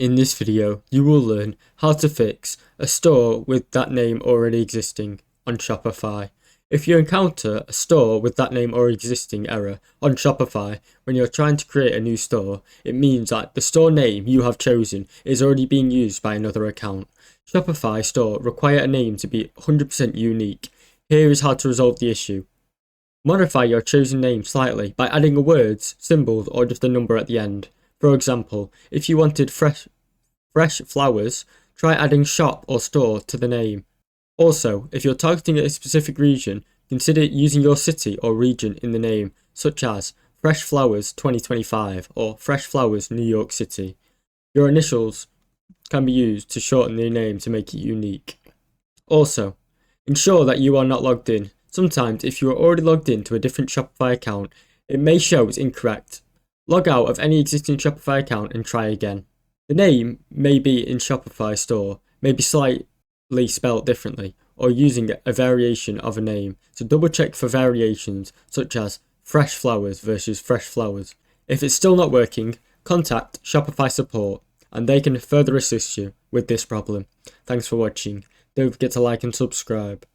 In this video, you will learn how to fix a store with that name already existing on Shopify. If you encounter a store with that name already existing error on Shopify when you're trying to create a new store, it means that the store name you have chosen is already being used by another account. Shopify store require a name to be 100% unique. Here is how to resolve the issue. Modify your chosen name slightly by adding a words, symbols, or just a number at the end. For example, if you wanted fresh flowers, try adding shop or store to the name. Also, if you're targeting a specific region, consider using your city or region in the name, such as Fresh Flowers 2025 or Fresh Flowers New York City. Your initials can be used to shorten the name to make it unique. Also, ensure that you are not logged in. Sometimes, if you are already logged in to a different Shopify account, it may show as incorrect. Log out of any existing Shopify account and try again. The name may be in Shopify store, may be slightly spelled differently, or using a variation of a name, so double check for variations such as Fresh Flowers versus Fresh Flowers. If it's still not working, contact Shopify support and they can further assist you with this problem. Thanks for watching. Don't forget to like and subscribe.